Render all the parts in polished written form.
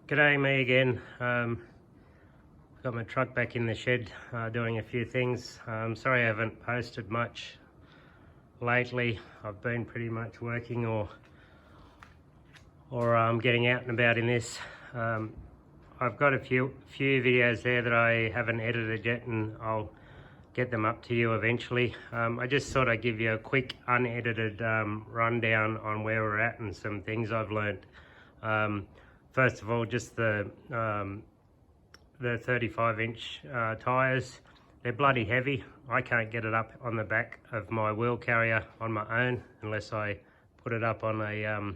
G'day, me again. Got my truck back in the shed doing a few things. Sorry I haven't posted much lately. I've been pretty much working or getting out and about in this. I've got a few videos there that I haven't edited yet, and I'll get them up to you eventually. I just thought I'd give you a quick unedited rundown on where we're at and some things I've learned. First of all, just the 35-inch tyres. They're bloody heavy. I can't get it up on the back of my wheel carrier on my own unless I put it up on a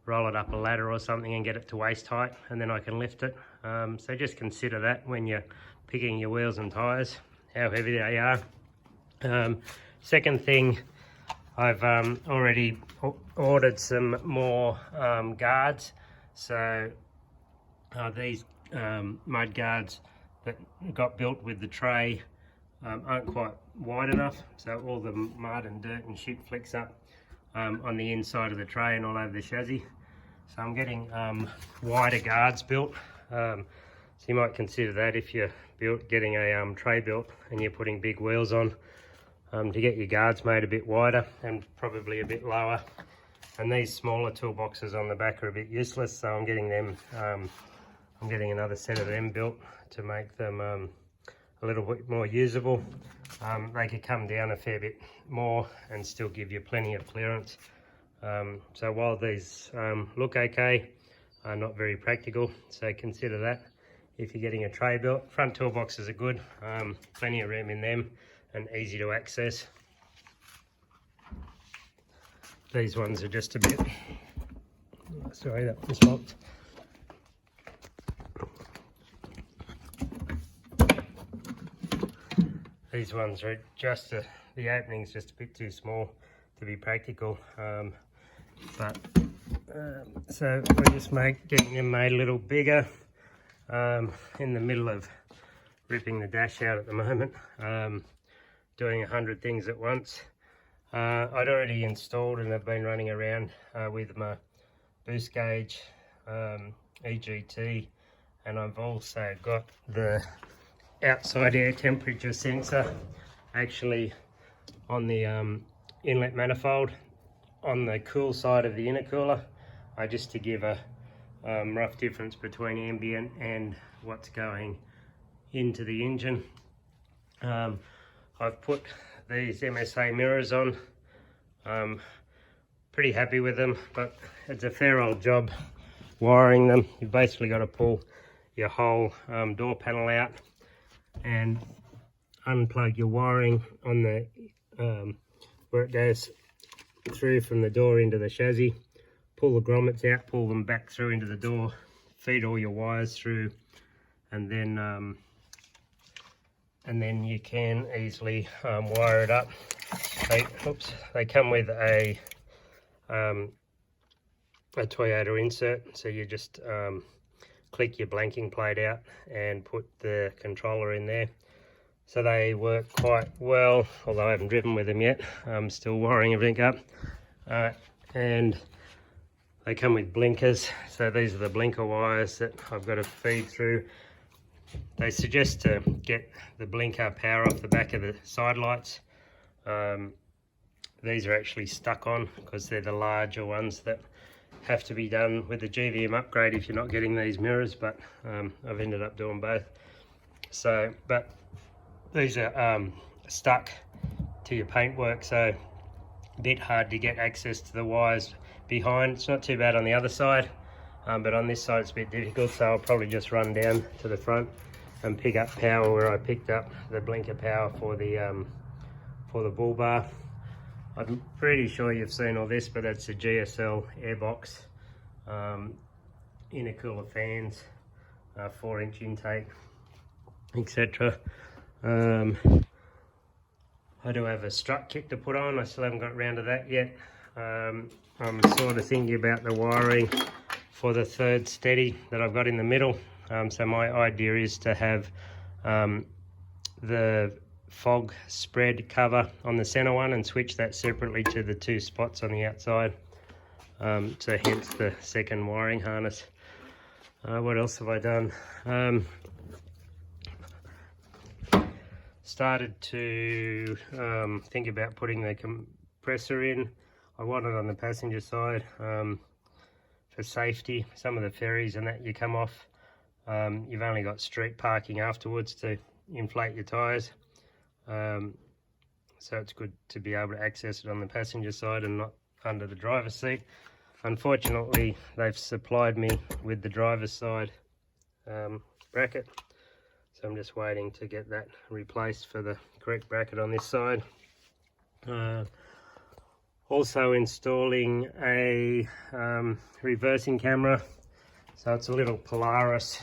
roll it up a ladder or something and get it to waist height, and then I can lift it. So just consider that when you're picking your wheels and tyres, how heavy they are. Second thing, I've already ordered some more guards. So these mud guards that got built with the tray aren't quite wide enough, so all the mud and dirt and shit flicks up on the inside of the tray and all over the chassis. So I'm getting wider guards built. So you might consider that if you're getting a tray built and you're putting big wheels on, to get your guards made a bit wider and probably a bit lower. And these smaller toolboxes on the back are a bit useless, so I'm getting them. I'm getting another set of them built to make them a little bit more usable. They could come down a fair bit more and still give you plenty of clearance. So while these look okay, are not very practical, so consider that if you're getting a tray built. Front toolboxes are good, plenty of room in them and easy to access. These ones are just a bit, sorry, that one's locked. These ones are just, the opening's just a bit too small to be practical. So we're just getting them made a little bigger. In the middle of ripping the dash out at the moment, doing 100 things at once. I'd already installed and I've been running around with my boost gauge EGT, and I've also got the outside air temperature sensor actually on the inlet manifold on the cool side of the intercooler, just to give a rough difference between ambient and what's going into the engine. I've put these MSA mirrors on. Pretty happy with them, but it's a fair old job wiring them. You've basically got to pull your whole door panel out and unplug your wiring on the where it goes through from the door into the chassis. Pull the grommets out, pull them back through into the door, feed all your wires through, and then you can easily wire it up. They come with a Toyota insert, so you just click your blanking plate out and put the controller in there. So they work quite well, although I haven't driven with them yet. I'm still wiring everything up. And they come with blinkers, so these are the blinker wires that I've got to feed through. They suggest to get the blinker power off the back of the side lights. These are actually stuck on because they're the larger ones that have to be done with the GVM upgrade if you're not getting these mirrors, but I've ended up doing both. So, but these are stuck to your paintwork, so a bit hard to get access to the wires behind. It's not too bad on the other side, but on this side it's a bit difficult, so I'll probably just run down to the front and pick up power where I picked up the blinker power for the bull bar. I'm pretty sure you've seen all this, but that's a GSL airbox, intercooler fans, 4-inch intake, etc. I do have a strut kit to put on. I still haven't got around to that yet. I'm sort of thinking about the wiring for the third steady that I've got in the middle. So my idea is to have the fog spread cover on the center one and switch that separately to the two spots on the outside. So hence the second wiring harness. What else have I done? Started to think about putting the compressor in. I want it on the passenger side for safety. Some of the ferries and that you come off, you've only got street parking afterwards to inflate your tyres. So it's good to be able to access it on the passenger side and not under the driver's seat. Unfortunately, they've supplied me with the driver's side bracket, so I'm just waiting to get that replaced for the correct bracket on this side. Also installing a reversing camera, so it's a little Polaris,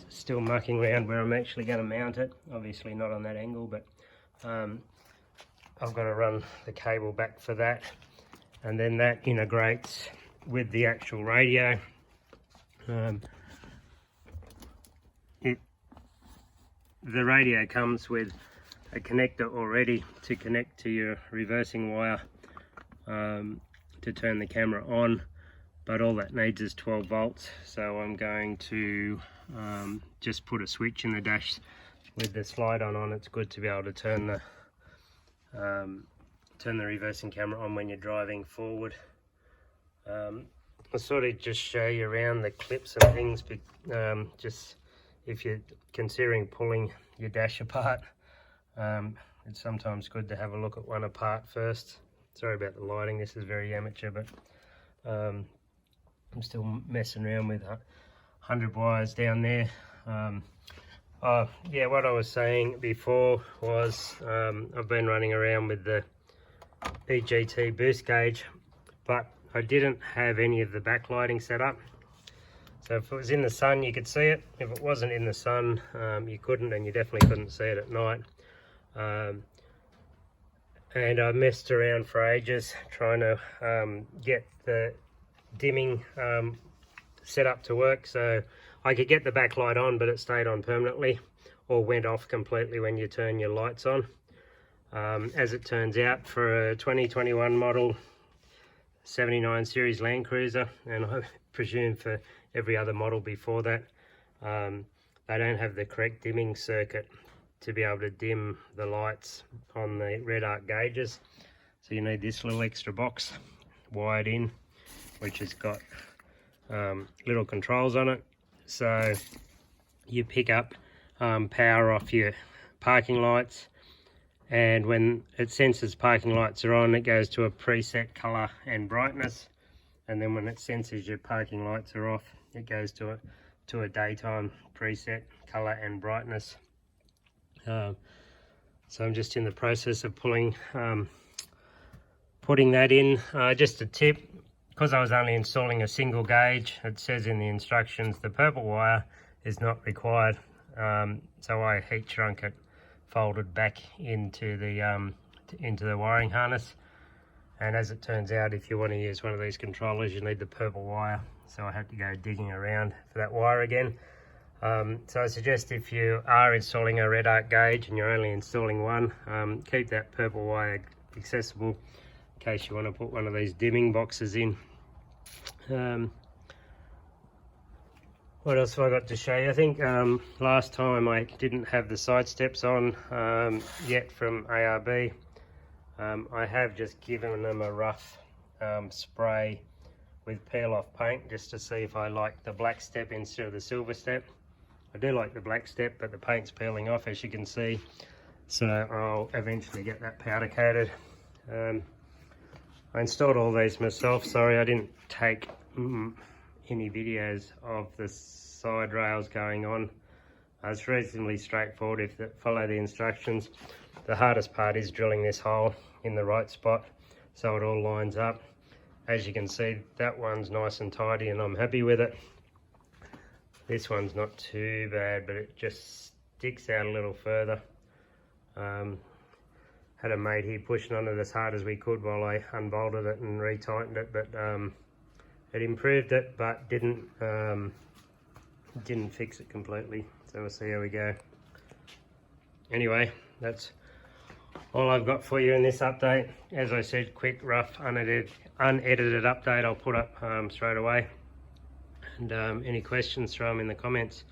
still mucking around where I'm actually going to mount it. Obviously not on that angle, but I've got to run the cable back for that, and then that integrates with the actual radio. The radio comes with a connector already to connect to your reversing wire to turn the camera on, but all that needs is 12 volts, so I'm going to just put a switch in the dash with the slide on. It's good to be able to turn the reversing camera on when you're driving forward. I'll sort of just show you around the clips and things, but just if you're considering pulling your dash apart, it's sometimes good to have a look at one apart first. Sorry about the lighting, this is very amateur, but I'm still messing around with 100 wires down there. Oh yeah, what I was saying before was I've been running around with the EGT boost gauge, but I didn't have any of the backlighting set up. So if it was in the sun, you could see it. If it wasn't in the sun, you couldn't, and you definitely couldn't see it at night. And I messed around for ages trying to get the dimming set up to work, so I could get the backlight on, but it stayed on permanently or went off completely when you turn your lights on. As it turns out, for a 2021 model 79 series Land Cruiser, and I presume for every other model before that, they don't have the correct dimming circuit to be able to dim the lights on the red arc gauges. So you need this little extra box wired in, which has got little controls on it. So you pick up power off your parking lights, and when it senses parking lights are on, it goes to a preset color and brightness, and then when it senses your parking lights are off, it goes to a daytime preset color and brightness. So I'm just in the process of putting that in. Just a tip, because I was only installing a single gauge, it says in the instructions the purple wire is not required, so I heat shrunk it, folded back into the wiring harness. And as it turns out, if you want to use one of these controllers, you need the purple wire, so I had to go digging around for that wire again. So I suggest if you are installing a red arc gauge and you're only installing one, keep that purple wire accessible in case you want to put one of these dimming boxes in. What else have I got to show you? I think last time I didn't have the side steps on yet from ARB. I have just given them a rough spray with peel off paint just to see if I like the black step instead of the silver step. I do like the black step, but the paint's peeling off, as you can see, so I'll eventually get that powder coated. I installed all these myself. Sorry I didn't take any videos of the side rails going on. It's reasonably straightforward if you follow the instructions. The hardest part is drilling this hole in the right spot so it all lines up. As you can see, that one's nice and tidy and I'm happy with it. This one's not too bad, but it just sticks out a little further. Had a mate here pushing on it as hard as we could while I unbolted it and retightened it, but it improved it, but didn't fix it completely. So we'll see how we go. Anyway, that's all I've got for you in this update. As I said, quick, rough, unedited update I'll put up straight away. And any questions, throw them in the comments.